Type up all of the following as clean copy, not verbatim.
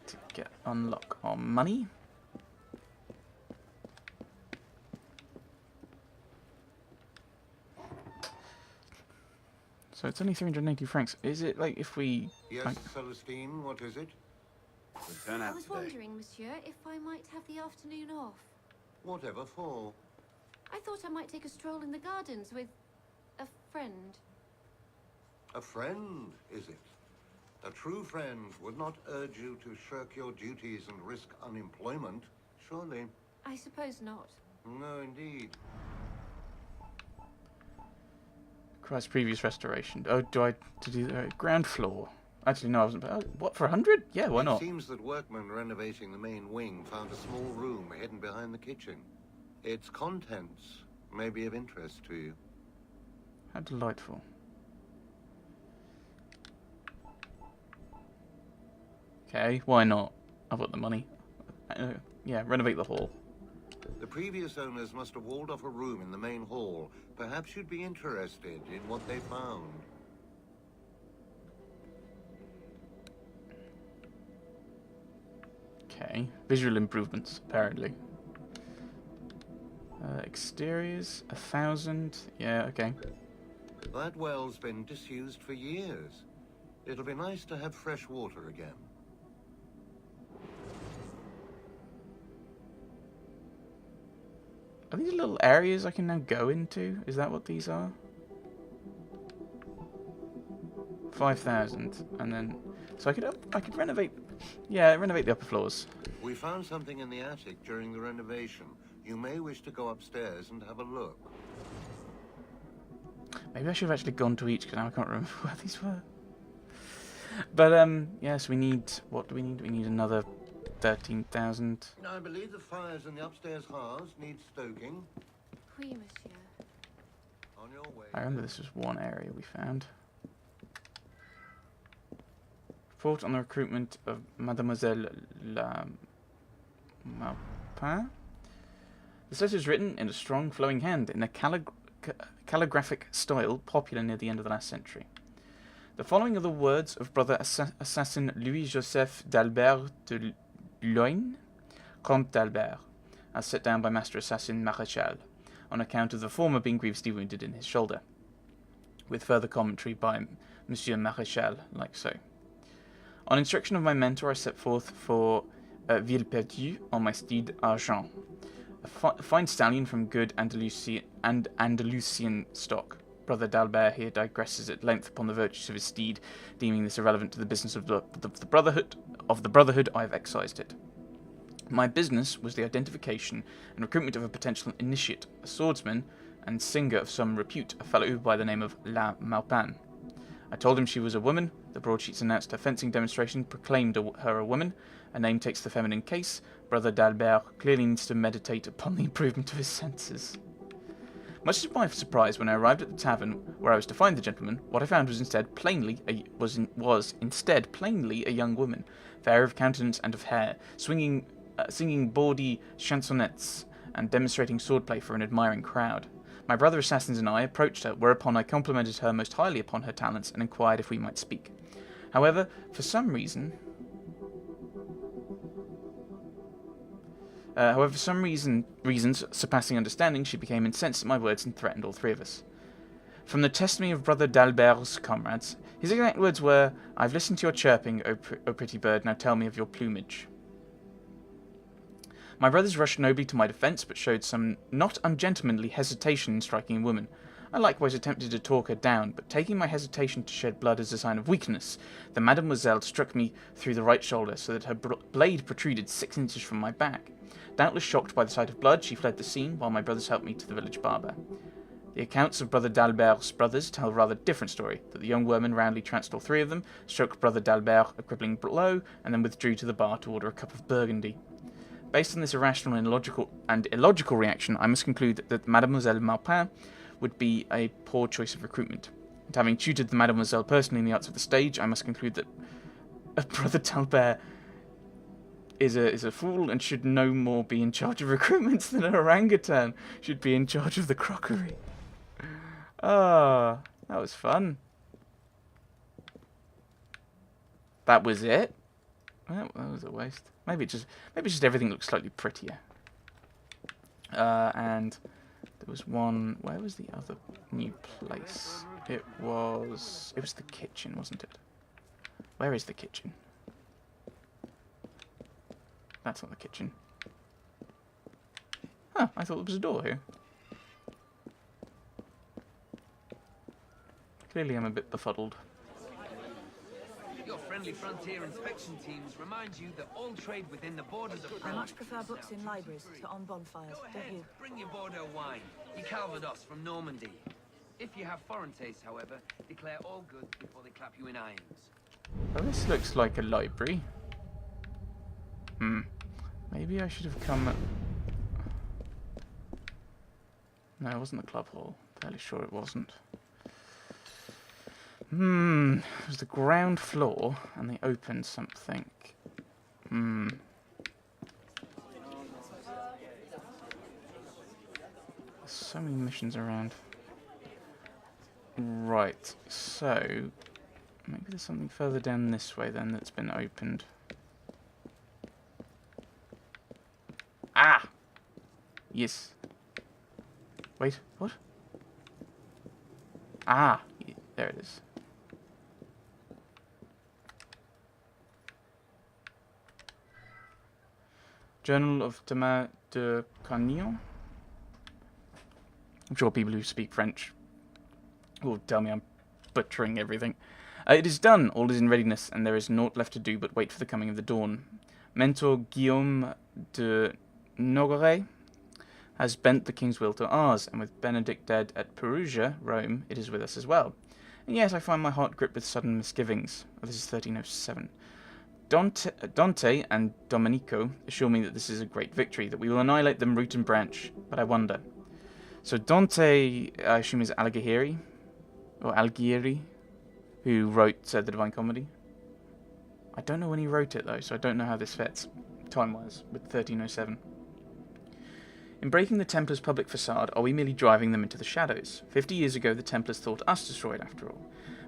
to unlock our money. So it's only 380 francs. Is it like if we... Yes, like, Celestine, what is it? Turn I out was today. wondering, monsieur, if I might have the afternoon off. Whatever for? I thought I might take a stroll in the gardens with a friend. A friend, is it? A true friend would not urge you to shirk your duties and risk unemployment, surely? I suppose not. No, indeed. Christ's previous restoration. Oh, do I to do the ground floor? Actually, no, I wasn't. Oh, what, for 100? Yeah, why not? It seems that workmen renovating the main wing found a small room hidden behind the kitchen. Its contents may be of interest to you. How delightful. Okay, why not? I've got the money. Yeah, renovate the hall. The previous owners must have walled off a room in the main hall. Perhaps you'd be interested in what they found. Okay, visual improvements, apparently. Exteriors, 1,000. Yeah, okay. That well's been disused for years. It'll be nice to have fresh water again. Are these little areas I can now go into? Is that what these are? 5,000, and then so I could renovate. Yeah, renovate the upper floors. We found something in the attic during the renovation. You may wish to go upstairs and have a look. Maybe I should have actually gone to each, because now I can't remember where these were. But yes, we need. What do we need? We need another 13,000. I believe the fires in the upstairs hearths need stoking. Oui, monsieur. On your way. I remember this was one area we found. Report on the recruitment of Mademoiselle La Maupin. This letter is written in a strong, flowing hand in a calligraphic style popular near the end of the last century. The following are the words of brother assassin Louis-Joseph d'Albert de Loigne, Comte d'Albert, as set down by Master Assassin Maréchal, on account of the former being grievously wounded in his shoulder, with further commentary by Monsieur Maréchal, like so. On instruction of my mentor, I set forth for Villeperdue on my steed Argent, a fine stallion from good Andalusian stock. Brother d'Albert here digresses at length upon the virtues of his steed, deeming this irrelevant to the business of the brotherhood. I have excised it. My business was the identification and recruitment of a potential initiate, a swordsman and singer of some repute, a fellow by the name of La Maupin. I told him she was a woman. The broadsheets announced her fencing demonstration, proclaimed her a woman. A name takes the feminine case. Brother d'Albert clearly needs to meditate upon the improvement of his senses. Much to my surprise, when I arrived at the tavern where I was to find the gentleman, what I found was instead plainly a young woman, fair of countenance and of hair, singing bawdy chansonnettes and demonstrating swordplay for an admiring crowd. My brother assassins and I approached her, whereupon I complimented her most highly upon her talents and inquired if we might speak. However, for some reasons, surpassing understanding, she became incensed at my words and threatened all three of us. From the testimony of Brother d'Albert's comrades, his exact words were, "I've listened to your chirping, O pretty bird, now tell me of your plumage." My brothers rushed nobly to my defence, but showed some not ungentlemanly hesitation in striking a woman. I likewise attempted to talk her down, but taking my hesitation to shed blood as a sign of weakness, the mademoiselle struck me through the right shoulder, so that her blade protruded 6 inches from my back. Doubtless shocked by the sight of blood, she fled the scene, while my brothers helped me to the village barber. The accounts of Brother d'Albert's brothers tell a rather different story, that the young woman roundly trounced all three of them, struck Brother d'Albert a crippling blow, and then withdrew to the bar to order a cup of burgundy. Based on this irrational and illogical reaction, I must conclude that Mademoiselle Maupin would be a poor choice of recruitment. And having tutored the Mademoiselle personally in the arts of the stage, I must conclude that Brother d'Albert is a fool and should no more be in charge of recruitments than an orangutan should be in charge of the crockery. Ah, that was fun. That was it? Well, that was a waste. Maybe just everything looks slightly prettier. And there was one. Where was the other new place? It was the kitchen, wasn't it? Where is the kitchen? That's not the kitchen. Huh, I thought there was a door here. Clearly I'm a bit befuddled. Your friendly frontier inspection teams remind you that all trade within the borders of I France. much prefer books in libraries to on bonfires, Go don't ahead, you? bring your Bordeaux wine. You Calvados from Normandy. If you have foreign tastes, however, declare all goods before they clap you in irons. Well, this looks like a library. Maybe I should have come... No, it wasn't the club hall. Fairly sure it wasn't. It was the ground floor, and they opened something. There's so many missions around. Right, so... Maybe there's something further down this way then that's been opened. Ah! Yes. Wait, what? Ah! There it is. Journal of Thomas de Carnion. I'm sure people who speak French will tell me I'm butchering everything. It is done, all is in readiness, and there is naught left to do but wait for the coming of the dawn. Mentor Guillaume de Nogaret has bent the king's will to ours, and with Benedict dead at Perugia, Rome, it is with us as well. And yet I find my heart gripped with sudden misgivings. Oh, this is 1307. Dante and Domenico assure me that this is a great victory, that we will annihilate them root and branch, but I wonder. So Dante, I assume, is Alighieri, or Alighieri, who wrote The Divine Comedy. I don't know when he wrote it, though, so I don't know how this fits, time-wise, with 1307. In breaking the Templars' public facade, are we merely driving them into the shadows? 50 years ago, the Templars thought us destroyed, after all.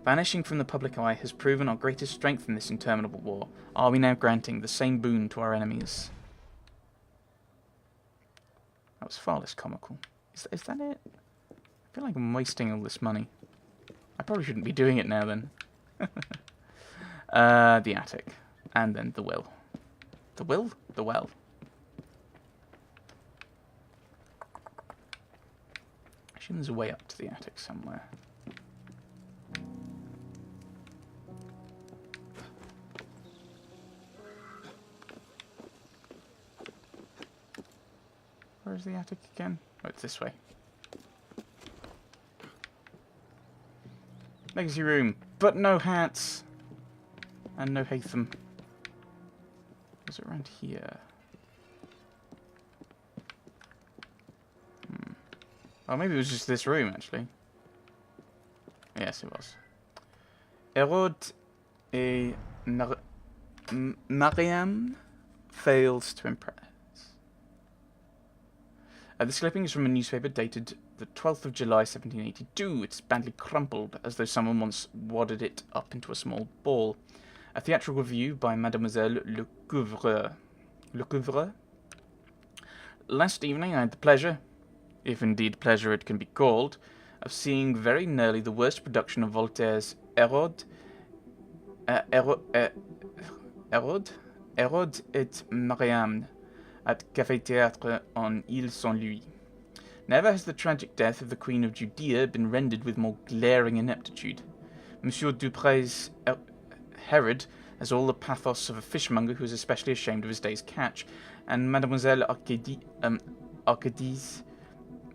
Vanishing from the public eye has proven our greatest strength in this interminable war. Are we now granting the same boon to our enemies? That was far less comical. Is that it? I feel like I'm wasting all this money. I probably shouldn't be doing it now, then. The attic. And then the will. The will? The well. I assume there's a way up to the attic somewhere. Where's the attic again? Oh, it's this way. Legacy room, but no hats. And no Hatham. Was it around here? Oh, maybe it was just this room, actually. Yes, it was. Herod et Mariam fails to impress. This clipping is from a newspaper dated the 12th of July 1782. It's badly crumpled, as though someone once wadded it up into a small ball. A theatrical review by Mademoiselle Lecouvreur. Last evening I had the pleasure, if indeed pleasure it can be called, of seeing very nearly the worst production of Voltaire's Herod et Mariam at Café Théâtre on Ile Saint-Louis. Never has the tragic death of the Queen of Judea been rendered with more glaring ineptitude. Monsieur Dupre's Herod has all the pathos of a fishmonger who is especially ashamed of his day's catch, and Mademoiselle Arcadie's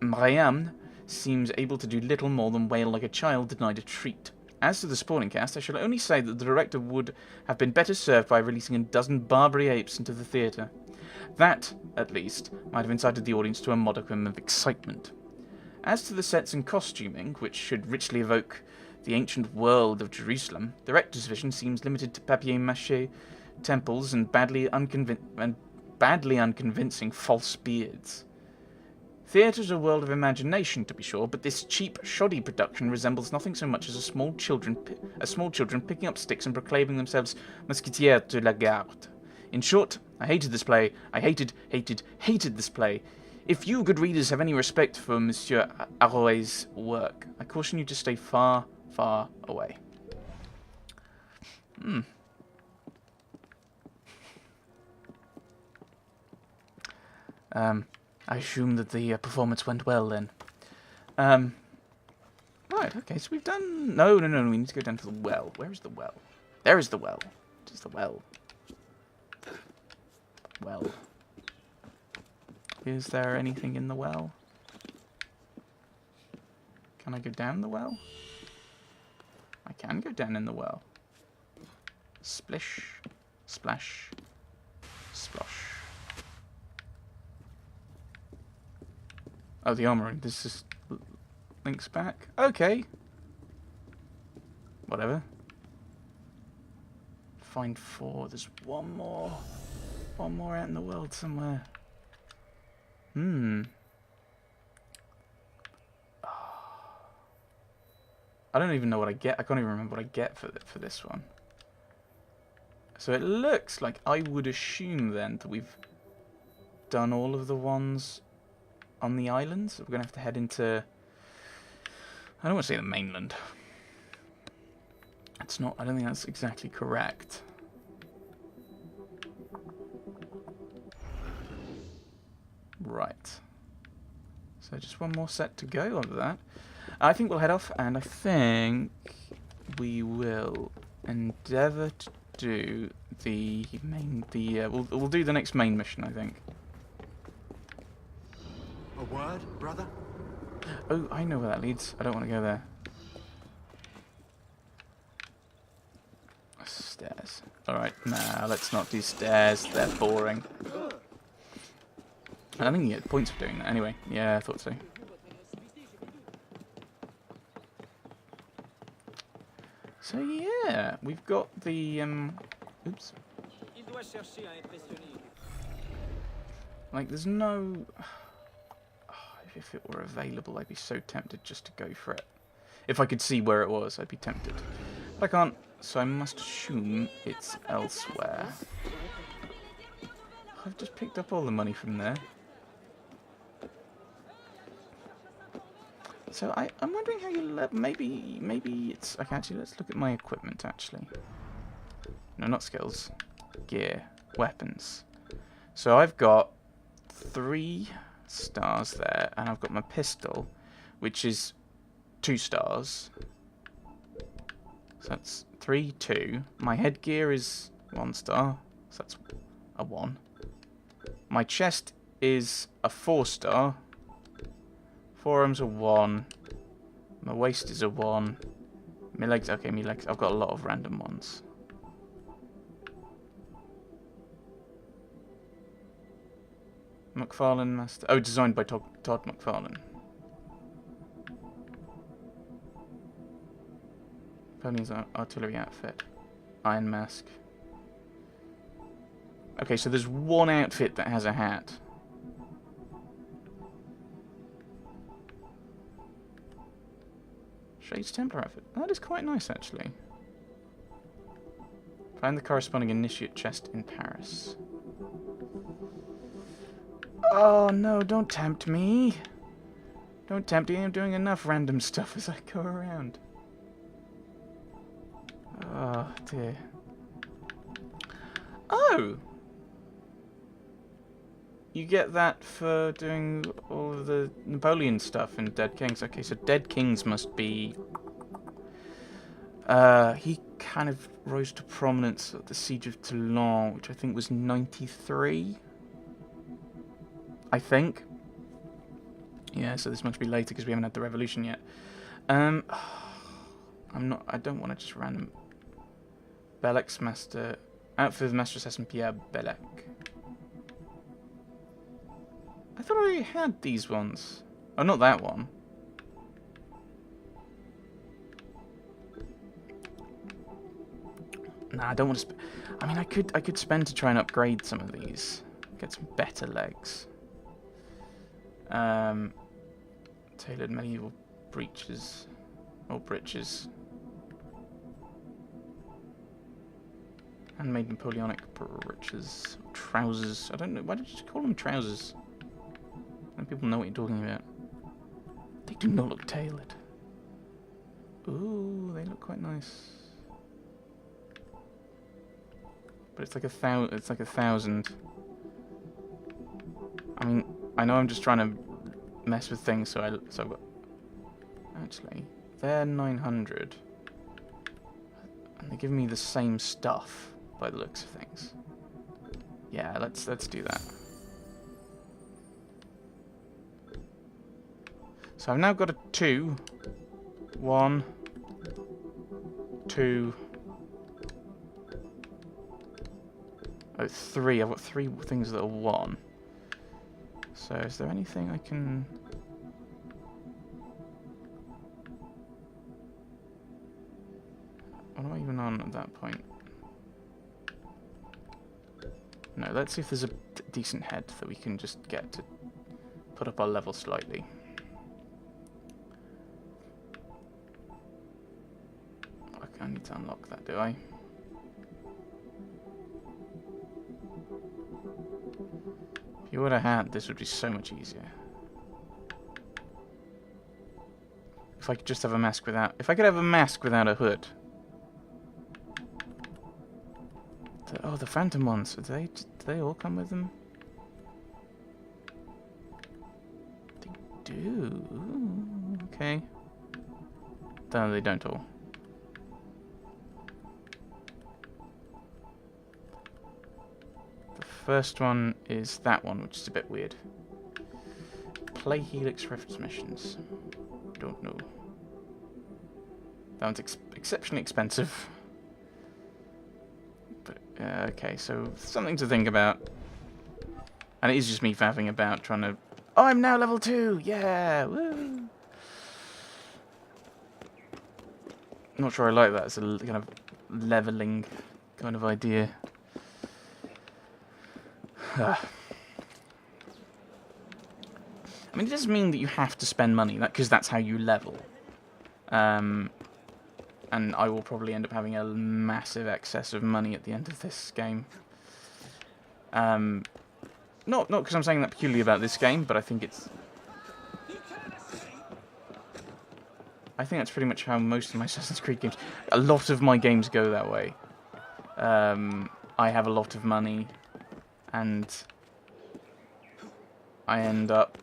Mariam seems able to do little more than wail like a child denied a treat. As to the sporting cast, I shall only say that the director would have been better served by releasing a dozen Barbary apes into the theatre. That, at least, might have incited the audience to a modicum of excitement. As to the sets and costuming, which should richly evoke the ancient world of Jerusalem, the director's vision seems limited to papier-mâché temples and badly unconvincing false beards. Theatre is a world of imagination, to be sure, but this cheap, shoddy production resembles nothing so much as small children picking up sticks and proclaiming themselves Mousquetaires de la Garde. In short, I hated this play. I hated this play. If you, good readers, have any respect for Monsieur Arouet's work, I caution you to stay far, far away. I assume that the performance went well then. Right, okay, so we've done... No, we need to go down to the well. Where is the well? There is the well. What is the well? Well. Is there anything in the well? Can I go down the well? I can go down in the well. Splish, splash, splosh. Oh, the armory. This just links back. Okay. Whatever. Find 4. There's one more. One more out in the world somewhere. I don't even know what I get. I can't even remember what I get for this one. So it looks like I would assume then that we've done all of the ones on the island. So we're going to have to head into... I don't want to say the mainland. It's not... I don't think that's exactly correct. Right. So just one more set to go of that. I think we'll head off, and I think we will endeavour to do the main... we'll do the next main mission, I think. A word, brother? Oh, I know where that leads. I don't want to go there. Stairs. Alright, nah, let's not do stairs. They're boring. I don't think you get points for doing that anyway. Yeah, I thought so. So yeah, we've got the oops. Like there's no... If it were available, I'd be so tempted just to go for it. If I could see where it was, I'd be tempted. But I can't, so I must assume it's elsewhere. I've just picked up all the money from there. So I'm wondering how you maybe it's... Okay, actually, let's look at my equipment, actually. No, not skills. Gear. Weapons. So I've got 3 stars there, and I've got my pistol, which is 2 stars. So that's 3, 2. My headgear is 1 star, so that's a 1. My chest is a 4 star. Forearms are 1. My waist is a 1. My legs, okay, my legs, I've got a lot of random ones. McFarlane Master. Oh, designed by Todd McFarlane. Napoleon's artillery outfit. Iron Mask. Okay, so there's one outfit that has a hat. Shades Templar outfit. That is quite nice, actually. Find the corresponding initiate chest in Paris. Oh no, don't tempt me. Don't tempt me, I'm doing enough random stuff as I go around. Oh dear. Oh! You get that for doing all of the Napoleon stuff in Dead Kings. Okay, so Dead Kings must be... he kind of rose to prominence at the Siege of Toulon, which I think was 93. I think. Yeah, so this must be later because we haven't had the revolution yet. I don't want to just random... Bellec's Master... Outfit of Master Assassin Pierre Bellec. I thought I had these ones. Oh, not that one. Nah, I don't want to... I mean, I could spend to try and upgrade some of these. Get some better legs. Tailored medieval breeches. Or breeches. Handmade Napoleonic breeches. Trousers. I don't know. Why did you call them trousers? And people know what you're talking about. They do not look tailored. Ooh, they look quite nice. But it's like a thousand. I mean, I know I'm just trying to mess with things, so I've got. Actually, they're 900, and they give me the same stuff by the looks of things. Yeah, let's do that. So I've now got a 2, 1, 2. Oh, 3. I've got 3 things that are 1. So is there anything I can... What am I even on at that point? No, let's see if there's a decent head that we can just get to put up our level slightly. I need to unlock that, do I? If you would have had, this would be so much easier. If I could just have a mask without... If I could have a mask without a hood. Oh, the phantom ones. Do they all come with them? They do. Ooh, okay. No, they don't all. The first one is that one, which is a bit weird. Play Helix reference missions. Don't know. That one's exceptionally expensive. But, okay, so something to think about. And it is just me faffing about, trying to... Oh, I'm now level 2! Yeah! Woo! Not sure I like that as a kind of leveling kind of idea. I mean, it doesn't mean that you have to spend money, because that's how you level. And I will probably end up having a massive excess of money at the end of this game. Not because I'm saying that purely about this game, but I think it's... I think that's pretty much how most of my Assassin's Creed games... A lot of my games go that way. I have a lot of money, and I end up...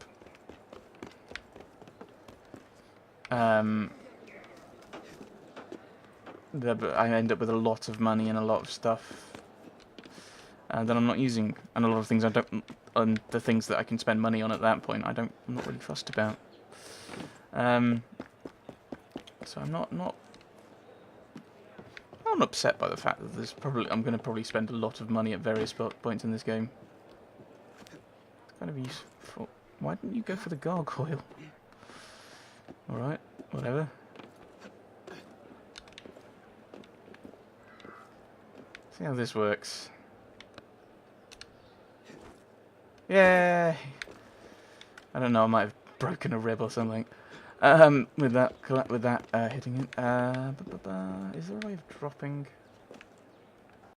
I end up with a lot of money and a lot of stuff that I'm not using, and a lot of things I don't, and the things that I can spend money on at that point, I'm not really fussed about. So I'm not upset by the fact that I'm going to probably spend a lot of money at various points in this game. It's kind of useful. Why didn't you go for the gargoyle? All right, whatever. See how this works. Yay! I don't know, I might have broken a rib or something. With that hitting it. Is there a way of dropping?